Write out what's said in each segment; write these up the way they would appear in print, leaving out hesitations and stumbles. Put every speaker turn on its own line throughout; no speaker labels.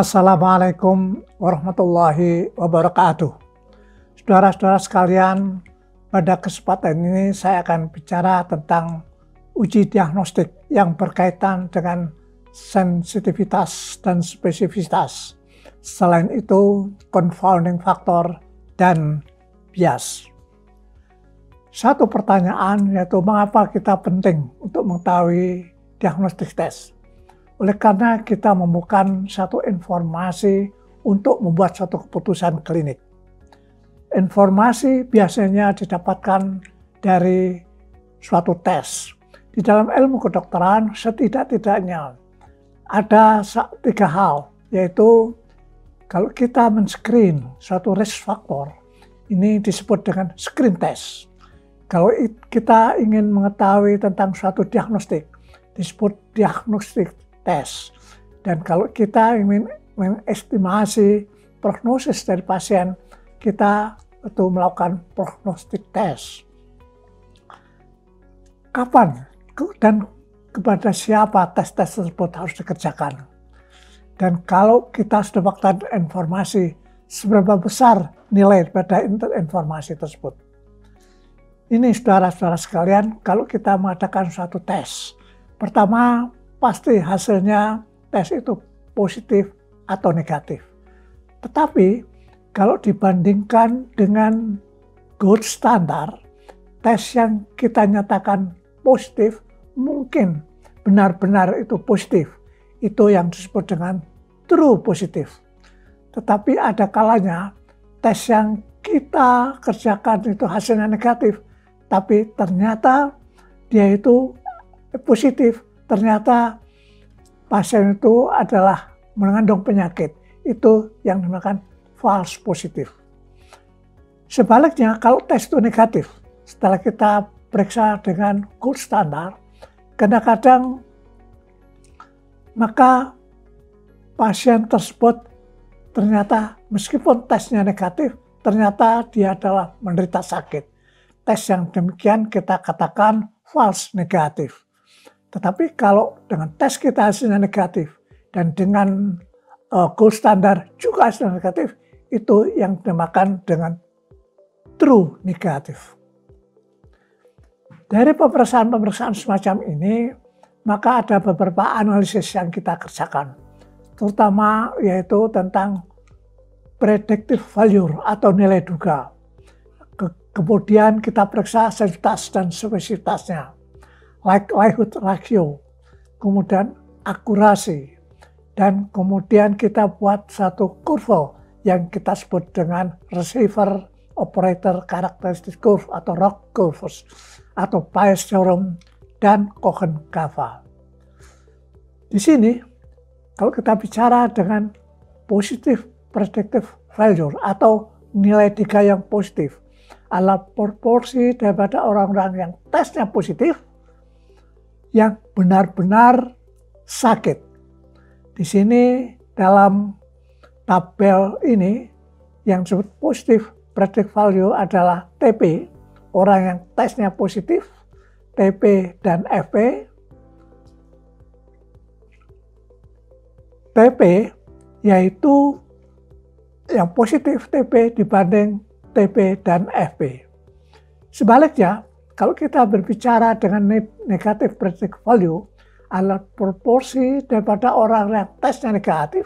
Assalamualaikum warahmatullahi wabarakatuh. Saudara-saudara sekalian, pada kesempatan ini saya akan bicara tentang uji diagnostik yang berkaitan dengan sensitivitas dan spesifitas. Selain itu, confounding factor dan bias. Satu pertanyaan yaitu mengapa kita penting untuk mengetahui diagnostik tes? Oleh karena kita memerlukan satu informasi untuk membuat satu keputusan klinik. Informasi biasanya didapatkan dari suatu tes. Di dalam ilmu kedokteran setidak-tidaknya ada 3 hal, yaitu kalau kita men-screen suatu risk factor, ini disebut dengan screen test. Kalau kita ingin mengetahui tentang suatu diagnostik, disebut diagnostik tes. Dan kalau kita ingin mengestimasi prognosis dari pasien, kita itu melakukan prognostik tes. Kapan dan kepada siapa tes-tes tersebut harus dikerjakan? Dan kalau kita sudah mendapatkan informasi, seberapa besar nilai pada informasi tersebut? Ini saudara-saudara sekalian, kalau kita mengadakan suatu tes, pertama pasti hasilnya tes itu positif atau negatif. Tetapi kalau dibandingkan dengan gold standard, tes yang kita nyatakan positif mungkin benar-benar itu positif. Itu yang disebut dengan true positif. Tetapi ada kalanya tes yang kita kerjakan itu hasilnya negatif, tapi ternyata dia itu positif. Ternyata pasien itu adalah mengandung penyakit. Itu yang dinamakan false positif. Sebaliknya, kalau tes itu negatif, setelah kita periksa dengan gold standard, kadang-kadang maka pasien tersebut ternyata meskipun tesnya negatif, ternyata dia adalah menderita sakit. Tes yang demikian kita katakan false negatif. Tetapi kalau dengan tes kita hasilnya negatif dan dengan gold standard juga hasilnya negatif, itu yang dinamakan dengan true negatif. Dari pemeriksaan-pemeriksaan semacam ini, maka ada beberapa analisis yang kita kerjakan, terutama yaitu tentang predictive value atau nilai duga. Kemudian kita periksa sensitivitas dan spesifitasnya, likelihood ratio, kemudian akurasi, dan kemudian kita buat satu kurva yang kita sebut dengan receiver operator characteristic curve atau ROC curves atau Bayes theorem dan Cohen-Gava. Di sini kalau kita bicara dengan positive predictive value atau nilai duga yang positif adalah proporsi daripada orang-orang yang tesnya positif yang benar-benar sakit. Di sini dalam tabel ini yang disebut positif predictive value adalah TP, orang yang tesnya positif, TP dan FP. TP yaitu yang positif TP dibanding TP dan FP. Sebaliknya, kalau kita berbicara dengan negatif predictive value adalah proporsi daripada orang yang tesnya negatif,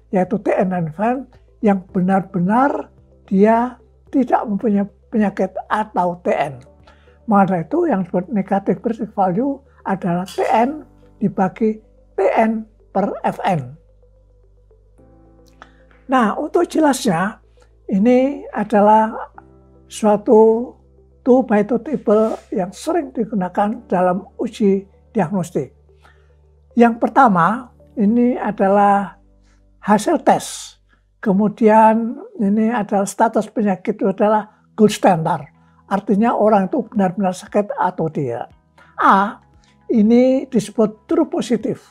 yaitu TN dan FN, yang benar-benar dia tidak mempunyai penyakit atau TN. Maka itu yang disebut negatif predictive value adalah TN dibagi TN per FN. Nah, untuk jelasnya, ini adalah suatu 2x2 table yang sering digunakan dalam uji diagnostik. Yang pertama, ini adalah hasil tes. Kemudian ini adalah status penyakit itu adalah gold standard. Artinya orang itu benar-benar sakit atau tidak. A, ini disebut true positif.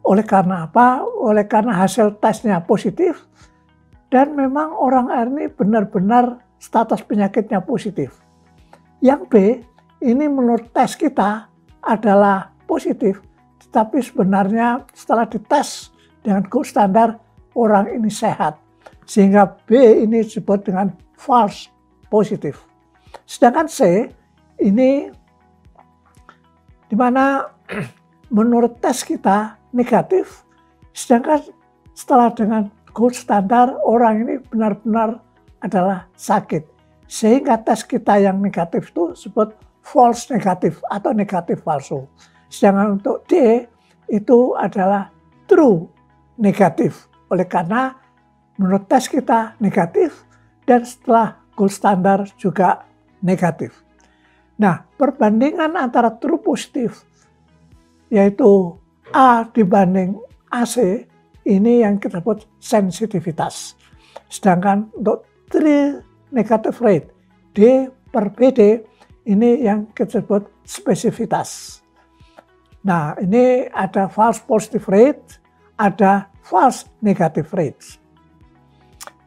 Oleh karena apa? Oleh karena hasil tesnya positif dan memang orang ini benar-benar status penyakitnya positif. Yang B, ini menurut tes kita adalah positif, tetapi sebenarnya setelah dites dengan gold standar orang ini sehat. Sehingga B ini disebut dengan false positif. Sedangkan C ini di mana menurut tes kita negatif, sedangkan setelah dengan gold standar orang ini benar-benar adalah sakit. Sehingga tes kita yang negatif itu disebut false negatif atau negatif palsu. Sedangkan untuk D itu adalah true negatif. Oleh karena menurut tes kita negatif dan setelah gold standar juga negatif. Nah, perbandingan antara true positif yaitu A dibanding AC ini yang kita sebut sensitivitas. Sedangkan untuk true negative rate D per BD ini yang kita sebut spesifitas. Nah, ini ada false positive rate, ada false negative rate.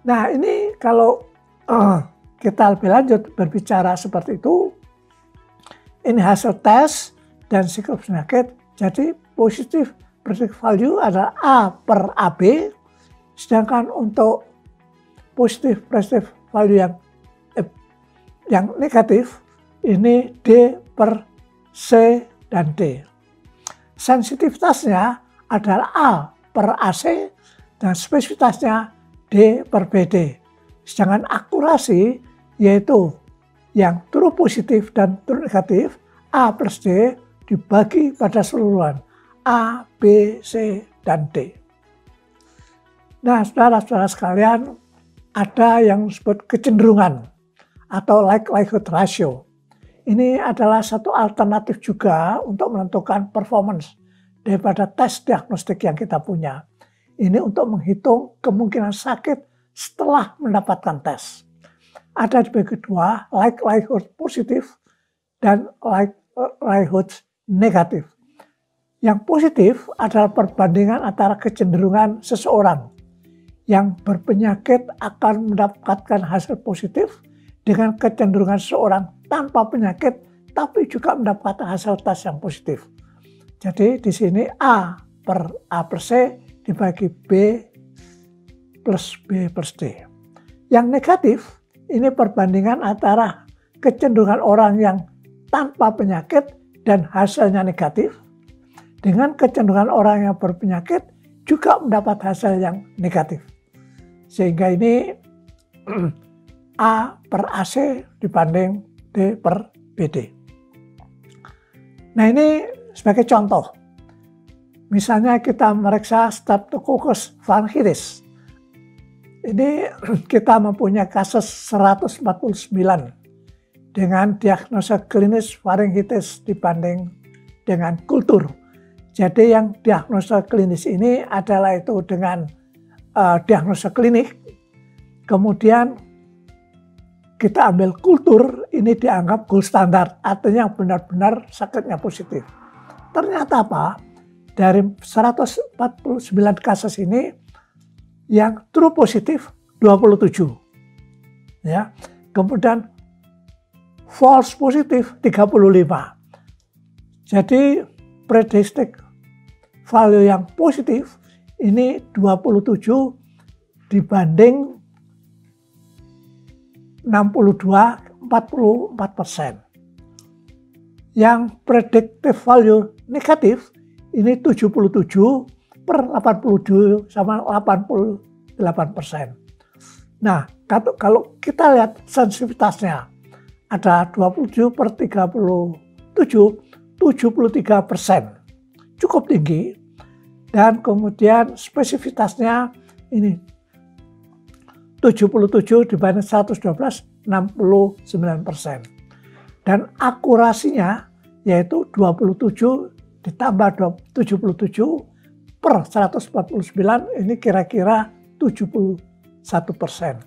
Nah, ini kalau kita lebih lanjut berbicara seperti itu, ini hasil tes dan siklus penyakit. Jadi positif predictive value adalah A per AB, sedangkan untuk positif predictive value yang negatif ini D per C dan D. Sensitivitasnya adalah A per AC dan spesifitasnya D per BD. Sedangkan akurasi yaitu yang true positif dan true negatif A plus D dibagi pada seluruhan A, B, C, dan D. Nah, saudara-saudara sekalian, ada yang disebut kecenderungan atau likelihood ratio. Ini adalah satu alternatif juga untuk menentukan performance daripada tes diagnostik yang kita punya. Ini untuk menghitung kemungkinan sakit setelah mendapatkan tes. Ada di bagi kedua, likelihood positif dan likelihood negatif. Yang positif adalah perbandingan antara kecenderungan seseorang yang berpenyakit akan mendapatkan hasil positif dengan kecenderungan seseorang tanpa penyakit tapi juga mendapatkan hasil tes yang positif. Jadi di sini A per C dibagi B plus B plus D. Yang negatif ini perbandingan antara kecenderungan orang yang tanpa penyakit dan hasilnya negatif dengan kecenderungan orang yang berpenyakit juga mendapat hasil yang negatif. Sehingga ini A per AC dibanding D per BD. Nah, ini sebagai contoh. Misalnya kita meriksa Streptococcus bronchitis. Ini kita mempunyai kasus 149 dengan diagnosa klinis faringitis dibanding dengan kultur. Jadi yang diagnosa klinis ini adalah itu dengan diagnosa klinik, kemudian kita ambil kultur, ini dianggap gold standar, artinya benar-benar sakitnya positif. Ternyata apa? Dari 149 kasus ini, yang true positif 27. Ya. Kemudian false positif 35. Jadi predictive value yang positif ini 27 dibanding 62, 44%. Yang predictive value negatif ini 77 per 82 sama 88%. Nah, kalau kita lihat sensitivitasnya ada 27 per 37, 73%. Cukup tinggi. Dan kemudian spesifitasnya ini 77 dibanding 112, 69%. Dan akurasinya yaitu 27 ditambah 77 per 149, ini kira-kira 71%.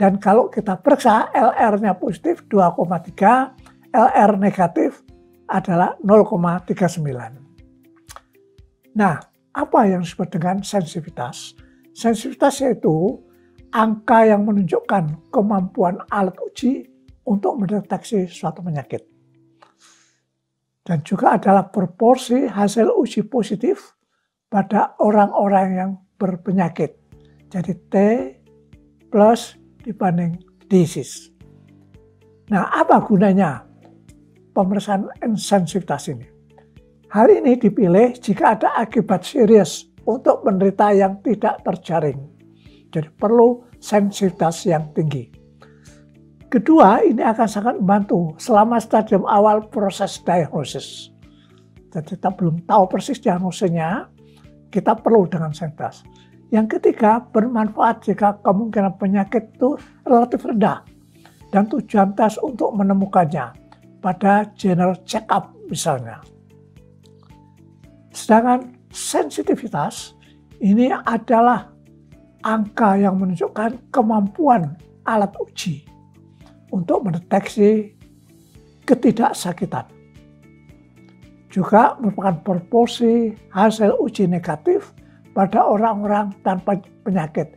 Dan kalau kita periksa LR-nya positif 2,3, LR negatif adalah 0,39. Nah, apa yang disebut dengan sensitivitas? Sensitivitas yaitu angka yang menunjukkan kemampuan alat uji untuk mendeteksi suatu penyakit. Dan juga adalah proporsi hasil uji positif pada orang-orang yang berpenyakit. Jadi T plus dibanding disease. Nah, apa gunanya pemeriksaan sensitivitas ini? Hal ini dipilih jika ada akibat serius untuk penderita yang tidak terjaring. Jadi perlu sensitivitas yang tinggi. Kedua, ini akan sangat membantu selama stadium awal proses diagnosis. Jadi kita belum tahu persis diagnosisnya, kita perlu dengan sensitivitas. Yang ketiga, bermanfaat jika kemungkinan penyakit itu relatif rendah dan tujuan tes untuk menemukannya pada general check-up misalnya. Sedangkan sensitivitas ini adalah angka yang menunjukkan kemampuan alat uji untuk mendeteksi ketidaksakitan. Juga merupakan proporsi hasil uji negatif pada orang-orang tanpa penyakit.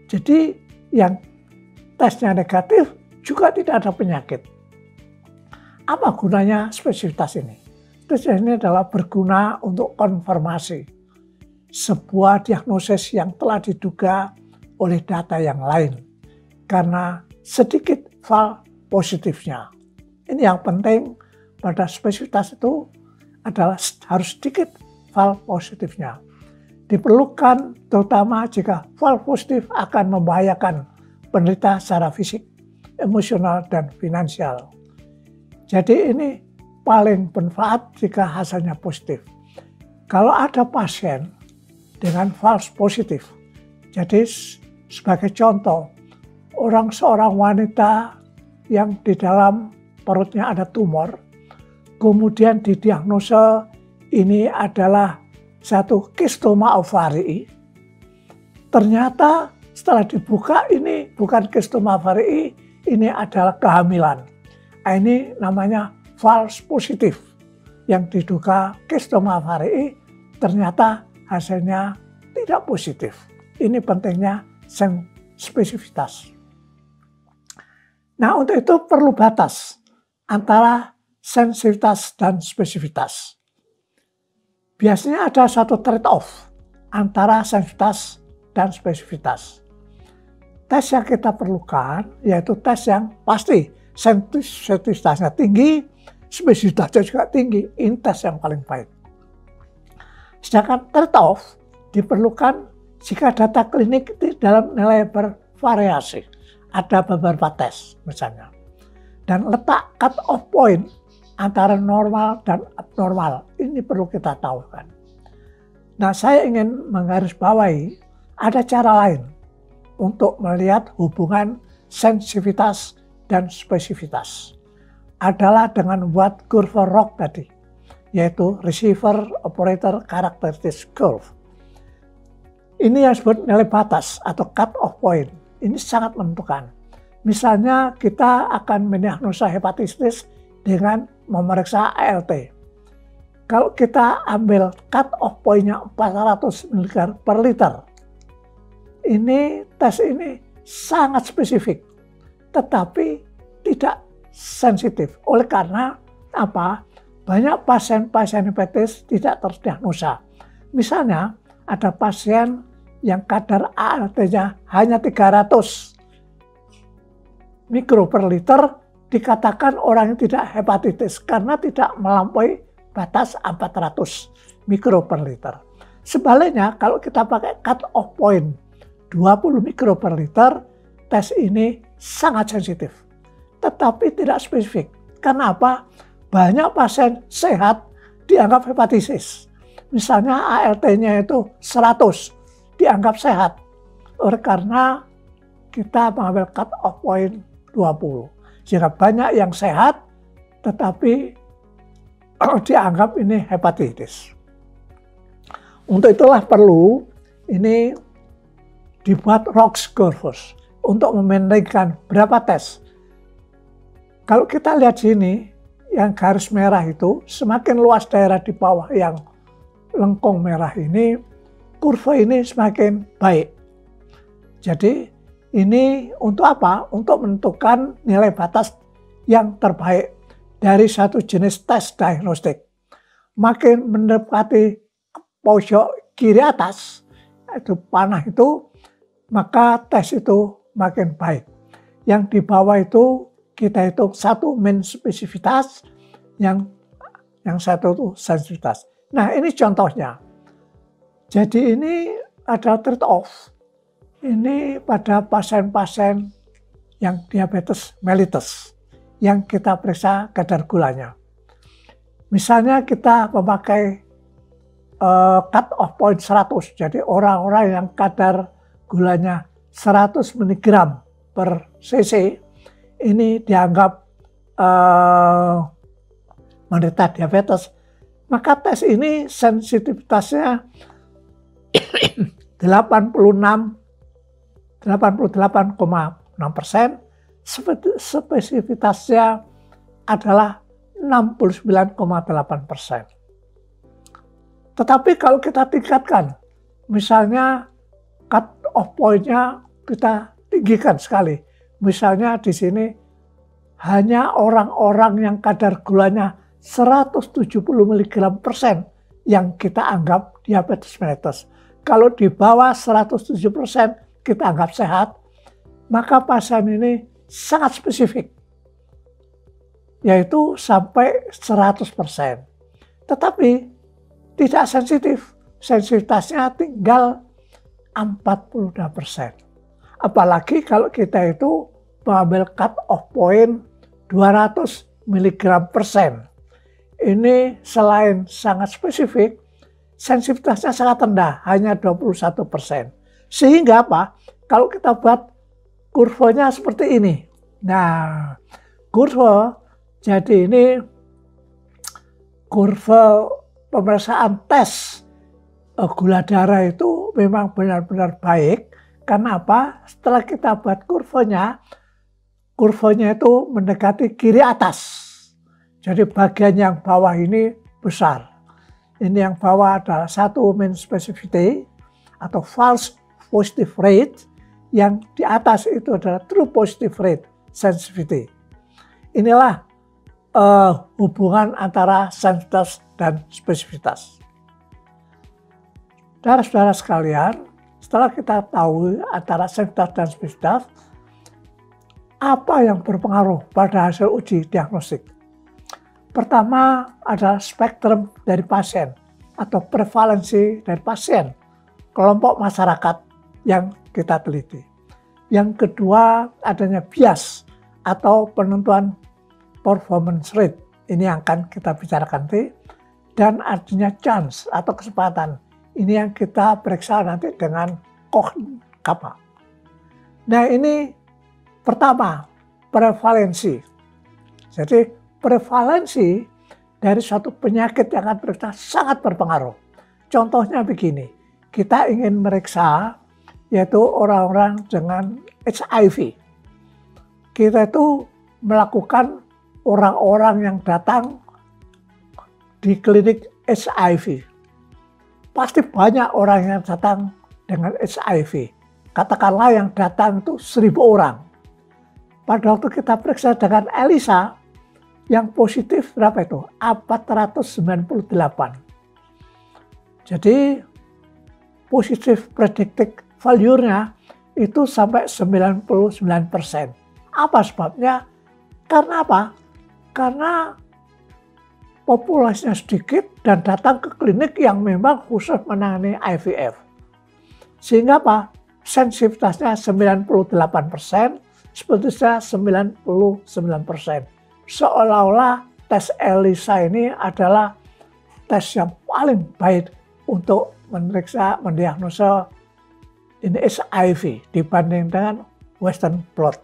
Jadi yang tesnya negatif juga tidak ada penyakit. Apa gunanya spesifitas ini? Tes ini adalah berguna untuk konfirmasi sebuah diagnosis yang telah diduga oleh data yang lain karena sedikit fal positifnya. Ini yang penting pada spesifitas itu adalah harus sedikit fal positifnya. Diperlukan terutama jika fal positif akan membahayakan penderita secara fisik, emosional, dan finansial. Jadi ini paling bermanfaat jika hasilnya positif. Kalau ada pasien dengan false positif, jadi sebagai contoh, seorang wanita yang di dalam perutnya ada tumor, kemudian didiagnosa ini adalah satu kistoma ovarii. Ternyata setelah dibuka ini bukan kistoma ovarii, ini adalah kehamilan. Ini namanya false positif. Yang diduga kistoma ovarii ternyata hasilnya tidak positif. Ini pentingnya spesifitas. Nah, untuk itu perlu batas antara sensitivitas dan spesifitas. Biasanya ada suatu trade-off antara sensitivitas dan spesifitas. Tes yang kita perlukan yaitu tes yang pasti sensitivitasnya tinggi, spesifitasnya juga tinggi. Ini tes yang paling baik. Sedangkan trade-off diperlukan jika data klinik dalam nilai bervariasi. Ada beberapa tes misalnya. Dan letak cut-off point antara normal dan abnormal. Ini perlu kita tahu kan. Nah, saya ingin menggarisbawahi ada cara lain untuk melihat hubungan sensitivitas dan spesifitas. Adalah dengan membuat kurva ROC tadi, yaitu Receiver Operator Characteristic Curve. Ini yang disebut nilai batas atau cut-off point. Ini sangat menentukan. Misalnya kita akan mendiagnosa hepatitis dengan memeriksa ALT. Kalau kita ambil cut-off point-nya 400 mg per liter, ini tes ini sangat spesifik, tetapi tidak sensitif. Oleh karena apa? Banyak pasien-pasien hepatitis tidak terdiagnosa. Misalnya ada pasien yang kadar ALT-nya hanya 300 mikro per liter, dikatakan orang yang tidak hepatitis karena tidak melampaui batas 400 mikro per liter. Sebaliknya, kalau kita pakai cut-off point 20 mikro per liter, tes ini sangat sensitif, tetapi tidak spesifik. Karena apa? Banyak pasien sehat dianggap hepatitis. Misalnya ALT-nya itu 100, dianggap sehat. Oleh karena kita mengambil cut-off point 20. Jika banyak yang sehat, tetapi dianggap ini hepatitis. Untuk itulah perlu ini dibuat ROC curves untuk memendekkan berapa tes. Kalau kita lihat sini, yang garis merah itu semakin luas daerah di bawah yang lengkung merah ini, kurva ini semakin baik. Jadi ini untuk apa? Untuk menentukan nilai batas yang terbaik dari satu jenis tes diagnostik. Makin mendekati pojok kiri atas, itu panah itu, maka tes itu makin baik. Yang di bawah itu kita hitung satu min spesifitas, yang satu itu sensitivitas. Nah, ini contohnya. Jadi ini ada trade off. Ini pada pasien-pasien yang diabetes mellitus yang kita periksa kadar gulanya. Misalnya kita memakai cut off point 100. Jadi orang-orang yang kadar gulanya 100 mg per cc ini dianggap menderita diabetes. Maka tes ini sensitivitasnya 88,6%, spesifitasnya adalah 69,8%. Tetapi kalau kita tingkatkan, misalnya cut off point-nya kita tinggikan sekali. Misalnya di sini hanya orang-orang yang kadar gulanya 170 mg/% yang kita anggap diabetes mellitus. Kalau di bawah 170% kita anggap sehat, maka pasien ini sangat spesifik, yaitu sampai 100%. Tetapi tidak sensitif, sensitivitasnya tinggal 42%. Apalagi kalau kita itu mengambil cut off point 200 mg/%. Ini selain sangat spesifik, sensitivitasnya sangat rendah, hanya 21%. Sehingga apa? Kalau kita buat kurvanya seperti ini. Nah, kurva, jadi ini kurva pemeriksaan tes gula darah itu memang benar-benar baik. Karena apa? Setelah kita buat kurvanya itu mendekati kiri atas. Jadi bagian yang bawah ini besar. Ini yang bawah adalah satu min specificity atau false positive rate. Yang di atas itu adalah true positive rate sensitivity. Inilah hubungan antara sensitivitas dan spesifitas. Saudara-saudara sekalian, setelah kita tahu antara sensitivitas dan spesifitas, apa yang berpengaruh pada hasil uji diagnostik? Pertama adalah spektrum dari pasien atau prevalensi dari pasien, kelompok masyarakat yang kita teliti. Yang kedua adanya bias atau penentuan performance rate. Ini yang akan kita bicarakan nanti. Dan adanya chance atau kesempatan. Ini yang kita periksa nanti dengan Koch-Kappa. Nah ini pertama, prevalensi. Jadi prevalensi dari suatu penyakit yang akan periksa sangat berpengaruh. Contohnya begini, kita ingin meriksa yaitu orang-orang dengan HIV. Kita itu melakukan orang-orang yang datang di klinik HIV. Pasti banyak orang yang datang dengan HIV. Katakanlah yang datang itu 1.000 orang. Pada waktu kita periksa dengan ELISA, yang positif berapa itu? 498. Jadi positif predictive value-nya itu sampai 99%. Apa sebabnya? Karena apa? Karena populasinya sedikit dan datang ke klinik yang memang khusus menangani IVF. Sehingga apa? Sensitivitasnya 98%, spesifitasnya 99%. Seolah-olah tes ELISA ini adalah tes yang paling baik untuk mendiagnosa ini HIV dibanding dengan Western blot.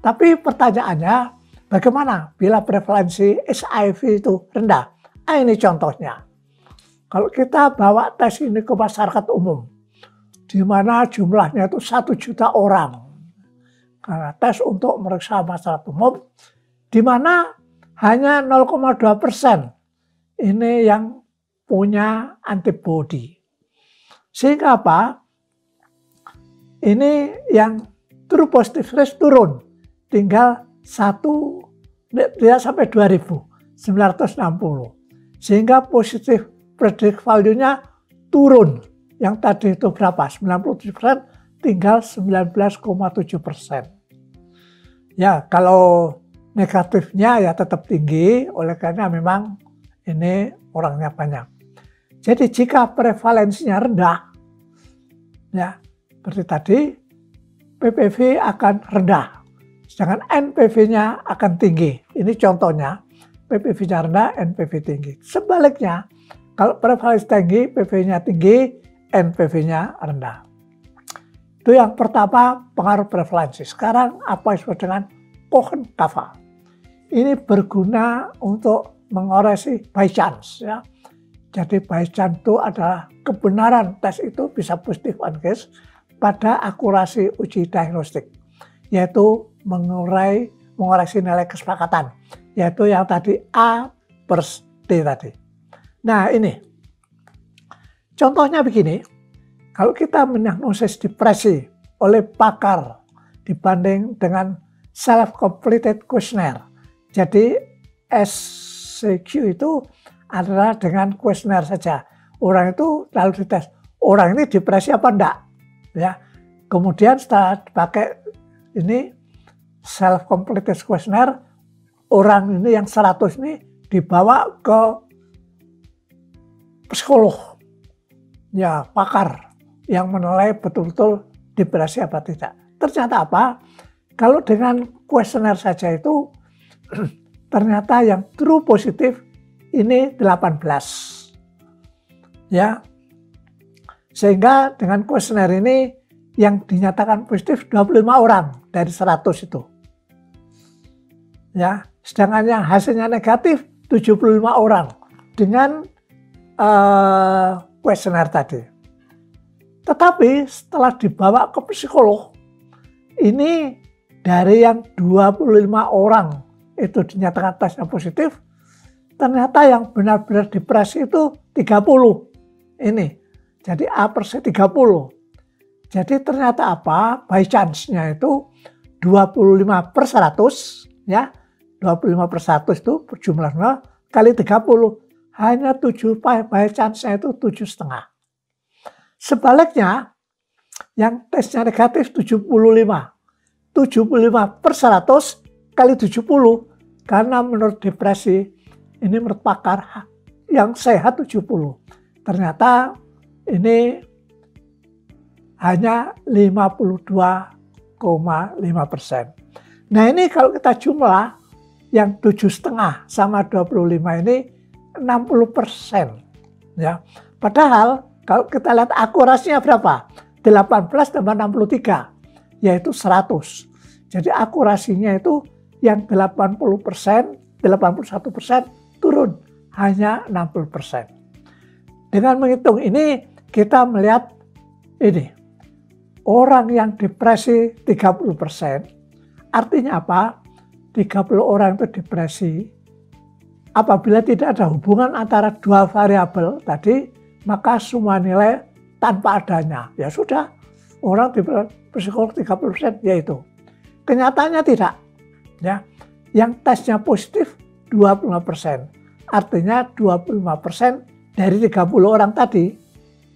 Tapi pertanyaannya, bagaimana bila prevalensi HIV itu rendah? Nah, ini contohnya. Kalau kita bawa tes ini ke masyarakat umum, di mana jumlahnya itu 1 juta orang. Karena tes untuk meriksa masyarakat umum, di mana hanya 0,2% ini yang punya antibody. Sehingga apa? Ini yang true positive rate turun, tinggal 1, tidak sampai 2.960. Sehingga positive predictive value-nya turun Yang tadi itu berapa? 97%, tinggal 19,7%. Ya, kalau negatifnya ya tetap tinggi, oleh karena memang ini orangnya banyak. Jadi jika prevalensinya rendah, ya seperti tadi, PPV akan rendah, sedangkan NPV-nya akan tinggi. Ini contohnya, PPV-nya rendah, NPV tinggi. Sebaliknya, kalau prevalensi tinggi, PPV-nya tinggi, NPV-nya rendah. Itu yang pertama, pengaruh prevalensi. Sekarang apa yang disebut dengan Cohen kava. Ini berguna untuk mengoreksi by chance. Ya. Jadi by chance itu adalah kebenaran tes itu bisa positif against pada akurasi uji diagnostik, yaitu mengoreksi nilai kesepakatan, yaitu yang tadi A per D tadi. Nah ini, contohnya begini, kalau kita mendiagnosis depresi oleh pakar dibanding dengan self-completed questionnaire, jadi SCQ itu adalah dengan kuesioner saja. Orang itu lalu dites, orang ini depresi apa enggak? Ya. Kemudian setelah dipakai ini self-completed questionnaire, orang ini yang 100 ini dibawa ke psikolog, ya pakar yang menilai betul-betul depresi apa tidak. Ternyata apa? Kalau dengan kuesioner saja itu ternyata yang true positif ini 18. Ya. Sehingga dengan kuesioner ini yang dinyatakan positif 25 orang dari 100 itu. Ya, sedangkan yang hasilnya negatif 75 orang dengan kuesioner tadi. Tetapi setelah dibawa ke psikolog, ini dari yang 25 orang itu dinyatakan tesnya positif, ternyata yang benar-benar depresi itu 30. Ini, jadi A per C 30. Jadi ternyata apa? By chance-nya itu 25 per 100, ya. 25 per 100 itu jumlahnya kali 30. Hanya 7, by chance-nya itu 7,5. Sebaliknya, yang tesnya negatif 75. 75 per 100 kali 70. Karena menurut depresi, ini menurut pakar yang sehat 70. Ternyata ini hanya 52,5%. Nah ini kalau kita jumlah yang 7,5 sama 25 ini 60%. Ya. Padahal kalau kita lihat akurasinya berapa? 18 tambah 63, yaitu 100. Jadi akurasinya itu yang 80%, 81% turun, hanya 60%. Dengan menghitung ini, kita melihat ini, orang yang depresi 30%, artinya apa? 30 orang itu depresi, apabila tidak ada hubungan antara dua variabel tadi, maka semua nilai tanpa adanya. Ya sudah, orang di psikolog 30% yaitu. Kenyataannya tidak. Ya, yang tesnya positif 25%. Artinya 25% dari 30 orang tadi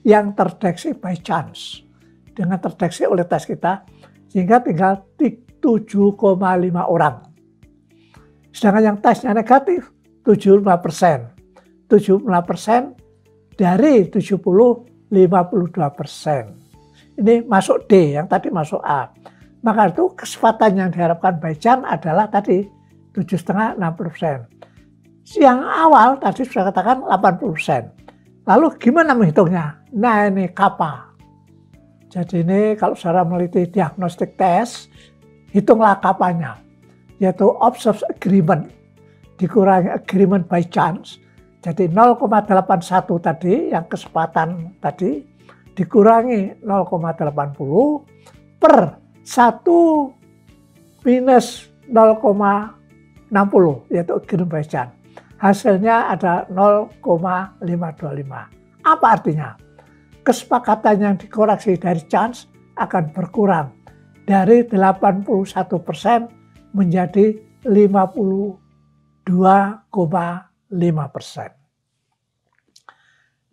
yang terdeteksi by chance. Dengan terdeteksi oleh tes kita, sehingga tinggal 7,5 orang. Sedangkan yang tesnya negatif 75%. 75% dari 70, 52%. Ini masuk D, yang tadi masuk A. Maka itu kecepatan yang diharapkan by chance adalah tadi 7,5-60%. Yang awal tadi sudah katakan 80%. Lalu gimana menghitungnya? Nah ini kappa. Jadi ini kalau secara meneliti diagnostik tes, hitunglah kapanya. Yaitu observed agreement dikurangi agreement by chance. Jadi 0,81 tadi yang kecepatan tadi dikurangi 0,80 per 1 minus 0,60 yaitu agreement by chance. Hasilnya ada 0,525. Apa artinya? Kesepakatan yang dikoreksi dari chance akan berkurang dari 81% menjadi 52,5%.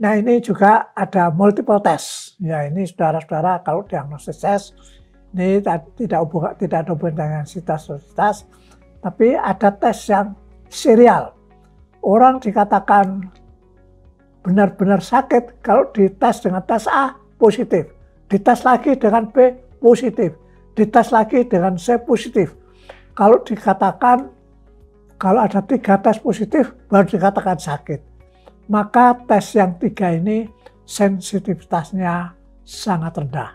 Nah, ini juga ada multiple test. Ya, ini saudara-saudara kalau diagnosis test, ini tidak ada hubungan dengan sitas, tapi ada tes yang serial. Orang dikatakan benar-benar sakit kalau dites dengan tes A positif, dites lagi dengan B positif, dites lagi dengan C positif. Kalau dikatakan, kalau ada 3 tes positif baru dikatakan sakit. Maka tes yang 3 ini sensitivitasnya sangat rendah.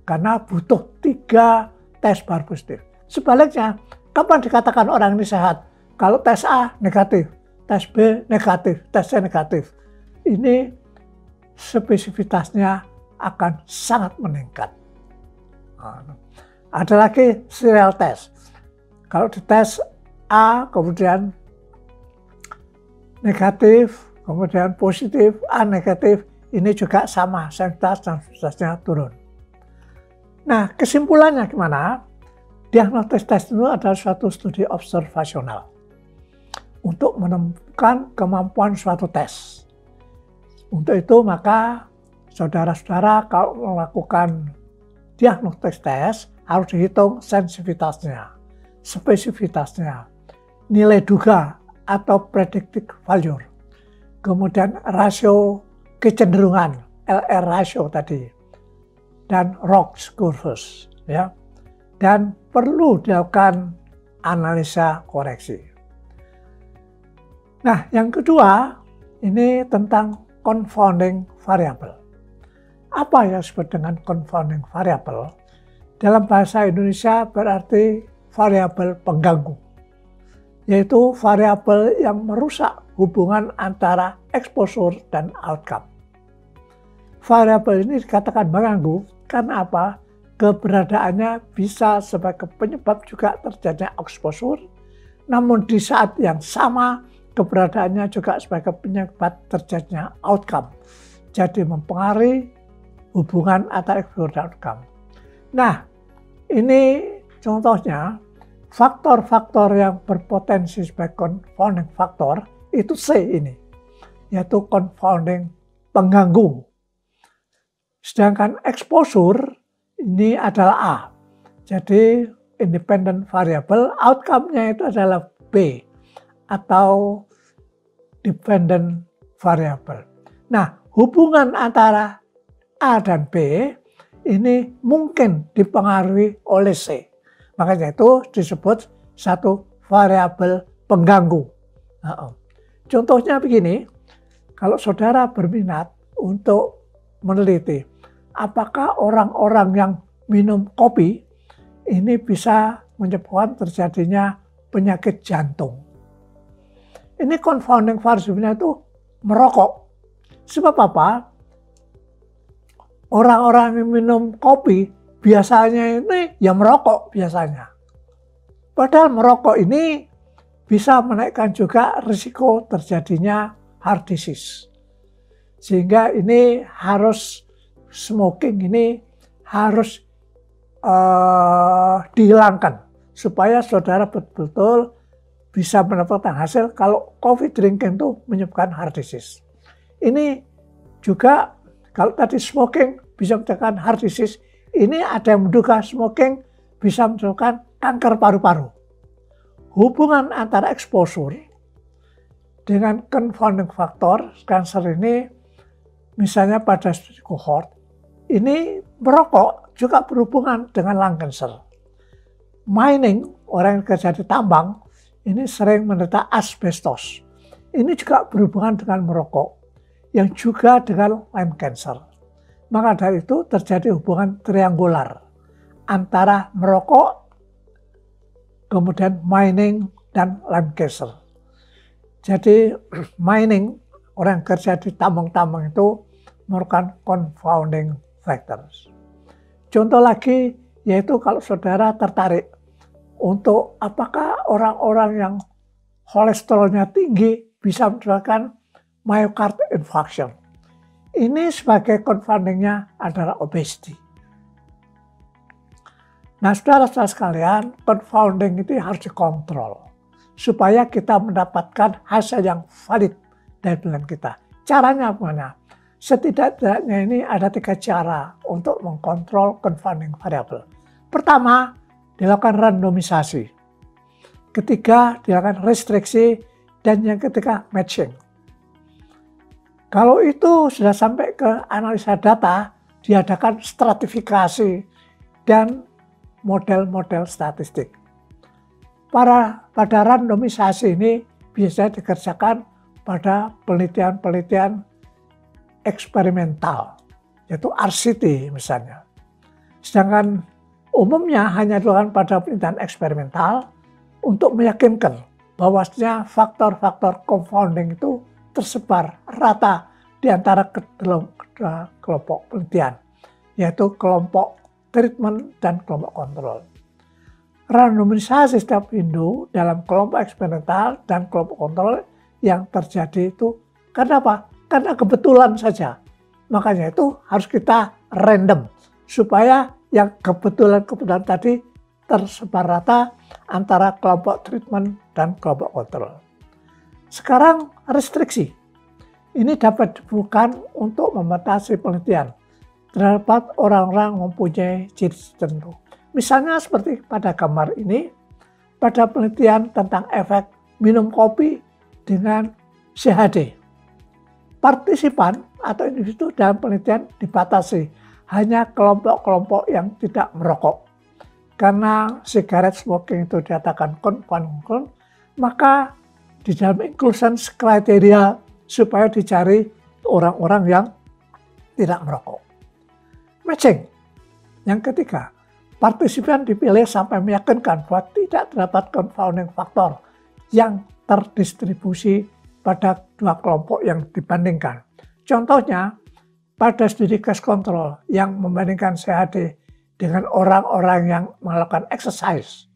Karena butuh 3 tes baru positif. Sebaliknya, kapan dikatakan orang ini sehat? Kalau tes A negatif, tes B negatif, tes C negatif. Ini spesifitasnya akan sangat meningkat. Ada lagi serial test. Kalau dites A kemudian negatif, kemudian positif, A negatif, ini juga sama, sensitivitas dan spesifitasnya turun. Nah, kesimpulannya gimana? Diagnostic test itu adalah suatu studi observasional untuk menemukan kemampuan suatu tes. Untuk itu maka saudara-saudara kalau melakukan diagnostic test harus dihitung sensitivitasnya, spesifitasnya, nilai duga atau predictive value, kemudian rasio kecenderungan, LR ratio tadi, dan ROX curves, ya, dan perlu dilakukan analisa koreksi. Nah, yang kedua ini tentang confounding variable. Apa yang disebut dengan confounding variable? Dalam bahasa Indonesia berarti variabel pengganggu, yaitu variabel yang merusak hubungan antara exposure dan outcome. Variabel ini dikatakan mengganggu karena apa? Keberadaannya bisa sebagai penyebab juga terjadinya exposure, namun di saat yang sama keberadaannya juga sebagai penyebab terjadinya outcome. Jadi mempengaruhi hubungan antara exposure dan outcome. Nah, ini contohnya faktor-faktor yang berpotensi sebagai confounding factor itu C ini, yaitu confounding pengganggu. Sedangkan exposure ini adalah A. Jadi independent variable, outcome-nya itu adalah B atau dependent variable. Nah, hubungan antara A dan B ini mungkin dipengaruhi oleh C. Makanya itu disebut satu variabel pengganggu. Contohnya begini, kalau saudara berminat untuk meneliti apakah orang-orang yang minum kopi ini bisa menyebabkan terjadinya penyakit jantung. Ini confounding variable-nya itu merokok. Sebab apa? Orang-orang yang minum kopi biasanya ini ya merokok biasanya. Padahal merokok ini bisa menaikkan juga risiko terjadinya heart disease. Sehingga ini harus smoking ini harus dihilangkan supaya saudara betul-betul bisa mendapatkan hasil kalau coffee drinking itu menyebabkan heart disease. Ini juga kalau tadi smoking bisa menyebabkan heart disease, ini ada yang menduga smoking bisa menyebabkan kanker paru-paru. Hubungan antara exposure dengan confounding factor cancer ini, misalnya pada studi cohort, ini merokok juga berhubungan dengan lung cancer. Mining, orang yang kerja di tambang, ini sering menderita asbestos. Ini juga berhubungan dengan merokok, yang juga dengan lung cancer. Maka dari itu terjadi hubungan triangular antara merokok, kemudian mining, dan lung cancer. Jadi mining, orang yang kerja di tambang-tambang itu merupakan confounding factors. Contoh lagi yaitu kalau saudara tertarik untuk apakah orang-orang yang kolesterolnya tinggi bisa menyebabkan myocard infarction. Ini sebagai confoundingnya adalah obesity. Nah, saudara-saudara sekalian, confounding itu harus dikontrol supaya kita mendapatkan hasil yang valid dari penelitian kita. Caranya mana? Setidaknya ini ada 3 cara untuk mengkontrol confounding variable. Pertama, dilakukan randomisasi. Ketiga, dilakukan restriksi. Dan yang ketiga, matching. Kalau itu sudah sampai ke analisa data, diadakan stratifikasi dan model-model statistik. Pada randomisasi ini biasanya dikerjakan pada penelitian-penelitian eksperimental, yaitu RCT misalnya. Sedangkan umumnya hanya dilakukan pada penelitian eksperimental untuk meyakinkan bahwasanya faktor-faktor confounding itu tersebar rata di antara kedua kelompok penelitian, yaitu kelompok treatment dan kelompok kontrol. Randomisasi setiap window dalam kelompok eksperimental dan kelompok kontrol yang terjadi itu karena apa? Karena kebetulan saja. Makanya itu harus kita random supaya yang kebetulan tadi tersebar rata antara kelompok treatment dan kelompok kontrol. Sekarang restriksi. Ini dapat dibutuhkan untuk membatasi penelitian terhadap orang-orang mempunyai ciri tertentu. Misalnya seperti pada gambar ini, pada penelitian tentang efek minum kopi dengan CHD. Partisipan atau individu dalam penelitian dibatasi hanya kelompok-kelompok yang tidak merokok. Karena sigaret smoking itu dikatakan confounding, maka di dalam inclusion kriteria supaya dicari orang-orang yang tidak merokok. Matching. Yang ketiga, partisipan dipilih sampai meyakinkan bahwa tidak terdapat confounding faktor yang terdistribusi pada dua kelompok yang dibandingkan. Contohnya, pada studi case control yang membandingkan CHD dengan orang-orang yang melakukan exercise.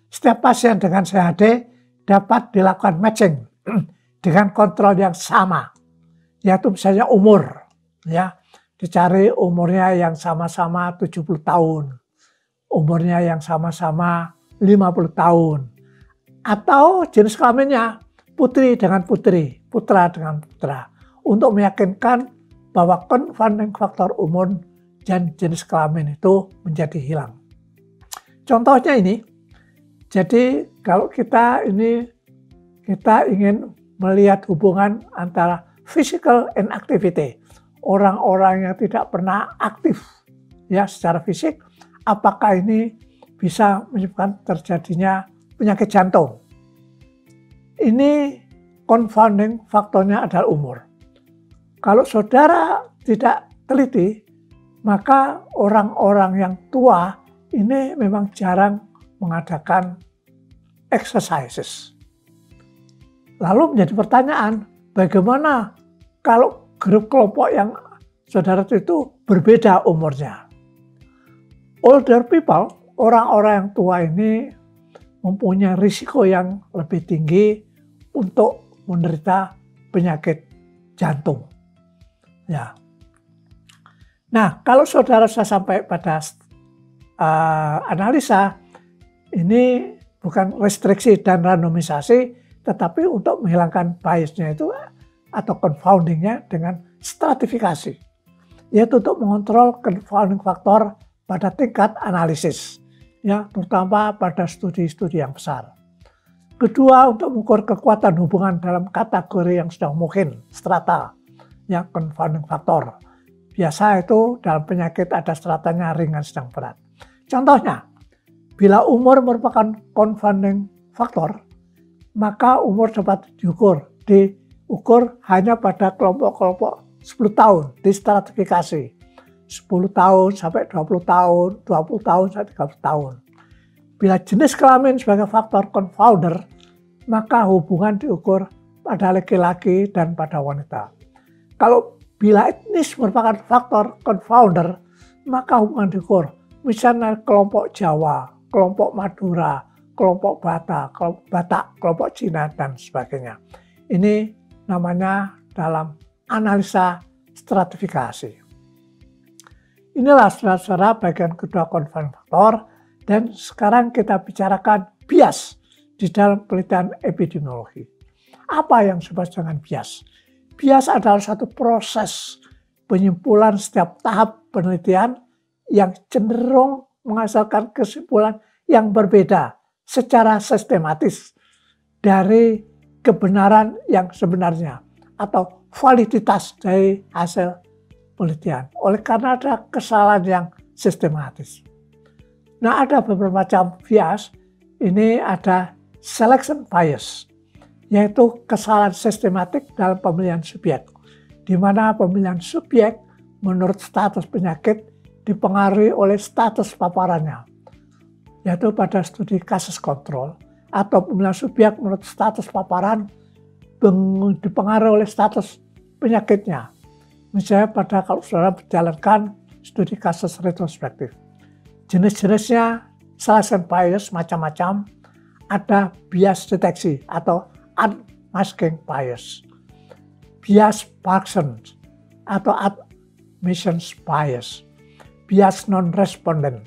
Setiap pasien dengan CHD dapat dilakukan matching dengan kontrol yang sama, yaitu misalnya umur. Ya, dicari umurnya yang sama-sama 70 tahun, umurnya yang sama-sama 50 tahun, atau jenis kelaminnya putri dengan putri, putra dengan putra, untuk meyakinkan bahwa confounding faktor umur dan jenis kelamin itu menjadi hilang. Contohnya ini, jadi kalau kita ingin melihat hubungan antara physical inactivity, orang-orang yang tidak pernah aktif ya secara fisik, apakah ini bisa menyebabkan terjadinya penyakit jantung. Ini confounding faktornya adalah umur. Kalau saudara tidak teliti, maka orang-orang yang tua ini memang jarang mengadakan exercises. Lalu menjadi pertanyaan, bagaimana kalau grup kelompok yang saudara itu berbeda umurnya? Older people, orang-orang yang tua ini mempunyai risiko yang lebih tinggi untuk menderita penyakit jantung. Ya. Nah, kalau saudara sudah sampai pada analisa, ini bukan restriksi dan randomisasi, tetapi untuk menghilangkan biasnya itu atau confoundingnya dengan stratifikasi, yaitu untuk mengontrol confounding faktor pada tingkat analisis, ya, terutama pada studi-studi yang besar. Kedua, untuk mengukur kekuatan hubungan dalam kategori yang sudah mungkin, strata, yang confounding faktor. Biasa itu dalam penyakit ada stratanya ringan, sedang, berat. Contohnya, bila umur merupakan confounding faktor, maka umur dapat diukur hanya pada kelompok-kelompok 10 tahun di stratifikasi. 10 tahun sampai 20 tahun, 20 tahun sampai 30 tahun. Bila jenis kelamin sebagai faktor confounder, maka hubungan diukur pada laki-laki dan pada wanita. Kalau bila etnis merupakan faktor confounder, maka hubungan diukur. Misalnya kelompok Jawa, kelompok Madura, kelompok Batak, kelompok Cina, dan sebagainya. Ini namanya dalam analisa stratifikasi. Inilah saudara-saudara bagian kedua confounding faktor, dan sekarang kita bicarakan bias di dalam penelitian epidemiologi. Apa yang disebut dengan bias? Bias adalah satu proses penyimpulan setiap tahap penelitian yang cenderung menghasilkan kesimpulan yang berbeda secara sistematis dari kebenaran yang sebenarnya atau validitas dari hasil penelitian. Oleh karena ada kesalahan yang sistematis. Nah, ada beberapa macam bias. Ini ada selection bias, yaitu kesalahan sistematik dalam pemilihan subjek, di mana pemilihan subjek menurut status penyakit dipengaruhi oleh status paparannya, yaitu pada studi kasus kontrol, atau pemilihan subjek menurut status paparan dipengaruhi oleh status penyakitnya. Misalnya pada kalau saudara menjalankan studi kasus retrospektif. Jenis-jenisnya selection bias macam-macam. Ada bias deteksi atau unmasking bias, bias Parkinson atau admission bias, bias non-respondent,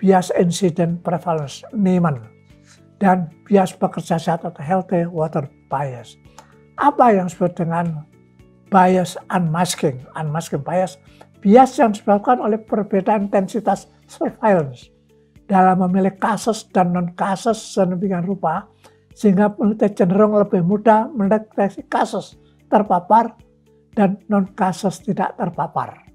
bias incident prevalence Neyman, dan bias pekerja sehat atau healthy water bias. Apa yang disebut dengan bias unmasking? Unmasking bias, bias yang disebabkan oleh perbedaan intensitas surveillance dalam memilih kasus dan non-kasus sedemikian rupa, sehingga peneliti cenderung lebih mudah mendeteksi kasus terpapar dan non-kasus tidak terpapar.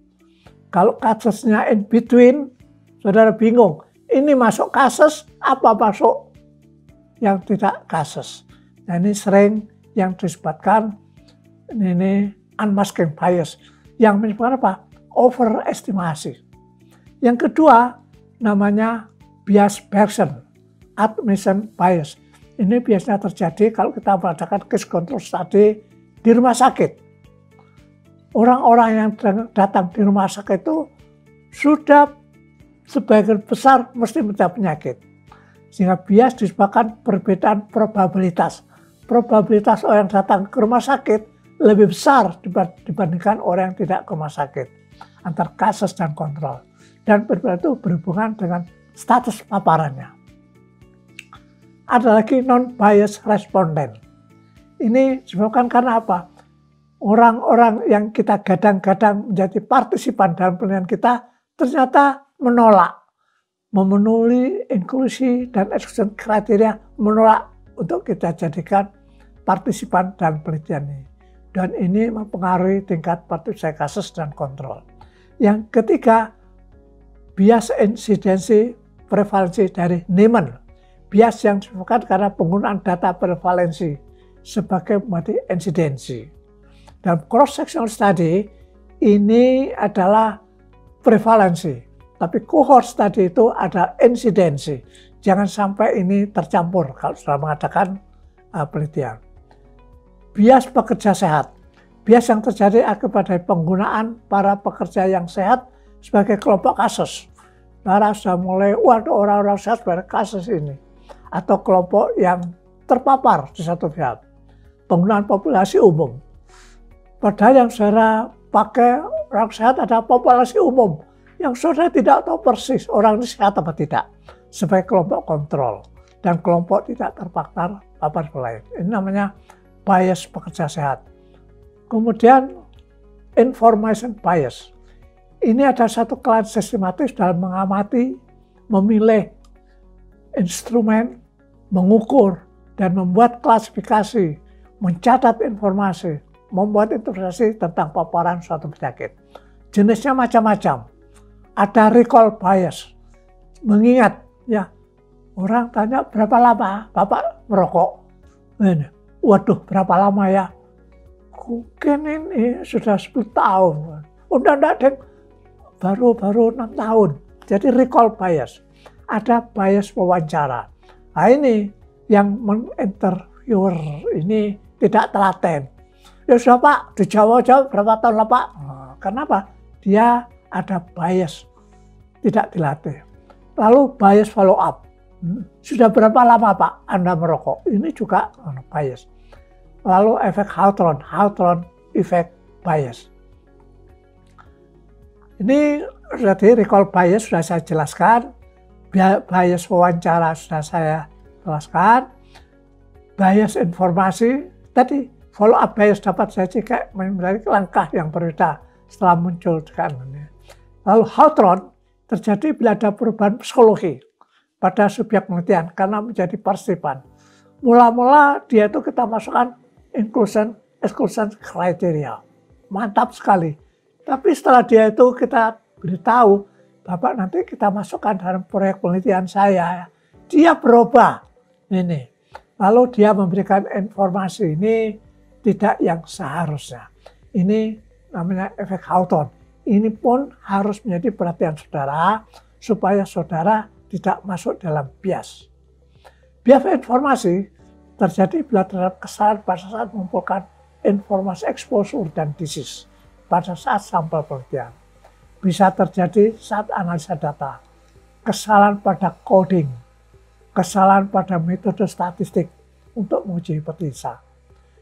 Kalau kasusnya in between, saudara bingung, ini masuk kasus apa masuk yang tidak kasus. Nah, ini sering yang disebabkan ini unmasking bias, yang menyebabkan apa? Overestimasi. Yang kedua namanya bias Bayesian, admission bias. Ini biasanya terjadi kalau kita mengadakan case control study di rumah sakit. Orang-orang yang datang di rumah sakit itu sudah sebagian besar mesti menderita penyakit. Sehingga bias disebabkan perbedaan probabilitas. Probabilitas orang yang datang ke rumah sakit lebih besar dibandingkan orang yang tidak ke rumah sakit. Antar kasus dan kontrol. Dan perbedaan itu berhubungan dengan status paparannya. Ada lagi non-bias respondent. Ini disebabkan karena apa? Orang-orang yang kita gadang-gadang menjadi partisipan dalam penelitian kita ternyata menolak, memenuhi inklusi dan exclusion kriteria, menolak untuk kita jadikan partisipan dalam penelitian ini. Dan ini mempengaruhi tingkat partisipasi kasus dan kontrol. Yang ketiga, bias insidensi prevalensi dari Neyman, bias yang disebabkan karena penggunaan data prevalensi sebagai mati insidensi. Dalam cross-sectional study, ini adalah prevalensi, tapi cohort study itu ada insidensi. Jangan sampai ini tercampur kalau sudah mengadakan penelitian. Bias pekerja sehat, bias yang terjadi akibat dari penggunaan para pekerja yang sehat sebagai kelompok kasus. Karena sudah mulai, waduh orang-orang sehat pada kasus ini. Atau kelompok yang terpapar di satu pihak. Penggunaan populasi umum. Padahal yang saudara pakai orang sehat ada populasi umum. Yang saudara tidak tahu persis orang ini sehat apa tidak. Sebagai kelompok kontrol. Dan kelompok tidak terpapar lain. Ini namanya bias pekerja sehat. Kemudian information bias. Ini ada satu kesalahan sistematis dalam mengamati, memilih instrumen, mengukur, dan membuat klasifikasi, mencatat informasi, membuat interpretasi tentang paparan suatu penyakit. Jenisnya macam-macam. Ada recall bias, mengingat, ya orang tanya berapa lama Bapak merokok? Ini, waduh berapa lama ya? Mungkin ini sudah 10 tahun. Udah enggak, Dek. Baru 6 tahun. Jadi recall bias. Ada bias wawancara. Nah ini yang menginterviewer ini tidak telaten. Ya sudah Pak, dijawab berapa tahun lah Pak. Nah, kenapa? Dia ada bias, tidak dilatih. Lalu bias follow up. Sudah berapa lama Pak Anda merokok? Ini juga bias. Lalu efek Hawthorne effect bias. Ini berarti recall bias sudah saya jelaskan, bias wawancara sudah saya jelaskan, bias informasi tadi follow up bias dapat saja kayak menjadi langkah yang berbeda setelah muncul tekanannya. Lalu Hawthorne terjadi bila ada perubahan psikologi pada subjek penelitian karena menjadi persipan. Mula-mula dia itu kita masukkan exclusion criteria. Mantap sekali. Tapi setelah dia itu kita beritahu, Bapak nanti kita masukkan dalam proyek penelitian saya. Dia berubah. Ini. Lalu dia memberikan informasi ini tidak yang seharusnya. Ini namanya efek Hawthorne. Ini pun harus menjadi perhatian saudara supaya saudara tidak masuk dalam bias. Bias informasi terjadi bila terhadap kesalahan pada saat mengumpulkan informasi exposure dan disease pada saat sampel penelitian. Bisa terjadi saat analisa data, kesalahan pada coding, kesalahan pada metode statistik untuk menguji hipotesa.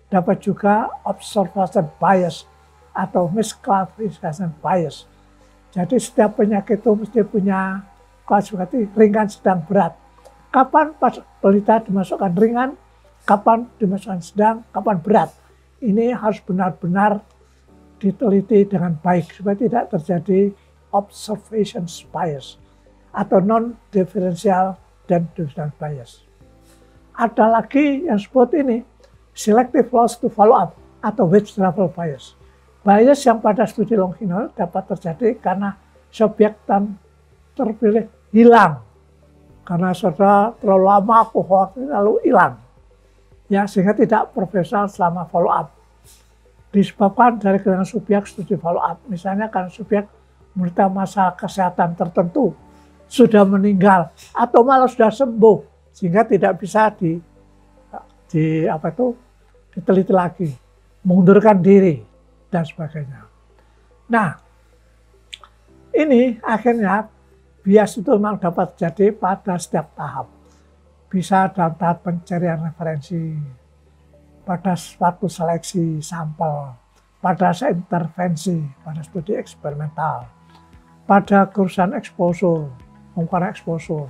Dapat juga observation bias atau misclassification bias. Jadi setiap penyakit itu mesti punya klasifikasi ringan, sedang, berat. Kapan penelitian dimasukkan ringan, kapan dimasukkan sedang, kapan berat. Ini harus benar-benar diteliti dengan baik supaya tidak terjadi observation bias atau non-differential dan differential bias. Ada lagi yang sebut ini selective loss to follow up atau wedge travel bias. Bias yang pada studi longitudinal dapat terjadi karena subjek terpilih hilang. Karena saudara terlalu lama kohort lalu hilang. Ya, sehingga tidak profesional selama follow up. Disebabkan dari kehilangan subjek studi follow up. Misalnya karena subjek menderita masalah kesehatan tertentu, sudah meninggal atau malah sudah sembuh sehingga tidak bisa diteliti lagi, mengundurkan diri dan sebagainya. Nah, ini akhirnya bias itu memang dapat terjadi pada setiap tahap. Bisa dalam tahap pencarian referensi, pada suatu seleksi sampel, pada intervensi, pada studi eksperimental, pada kerusakan exposure, pengukuran exposure,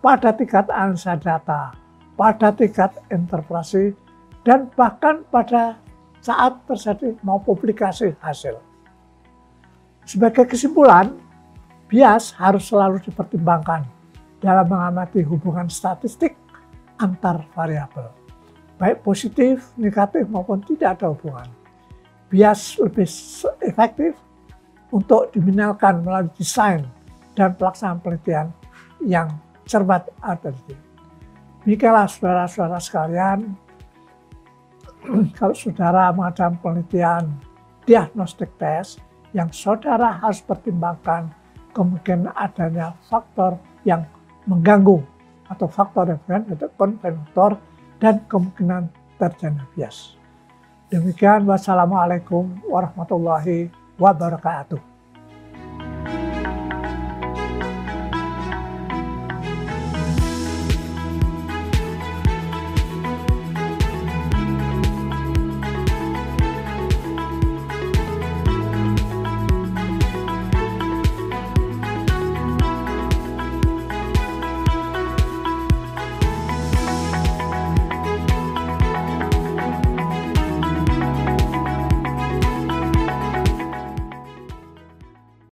pada tingkat analisa data, pada tingkat interpretasi, dan bahkan pada saat terjadi mau publikasi hasil. Sebagai kesimpulan, bias harus selalu dipertimbangkan dalam mengamati hubungan statistik antar variabel, baik positif, negatif maupun tidak ada hubungan. Bias lebih efektif untuk diminimalkan melalui desain dan pelaksanaan penelitian yang cermat atau tidak. Demikianlah saudara-saudara sekalian, kalau saudara mengadakan penelitian diagnostik test, yang saudara harus pertimbangkan kemungkinan adanya faktor yang mengganggu atau faktor yang itu kontributor dan kemungkinan terjadinya bias. Demikian, wassalamualaikum warahmatullahi wabarakatuh.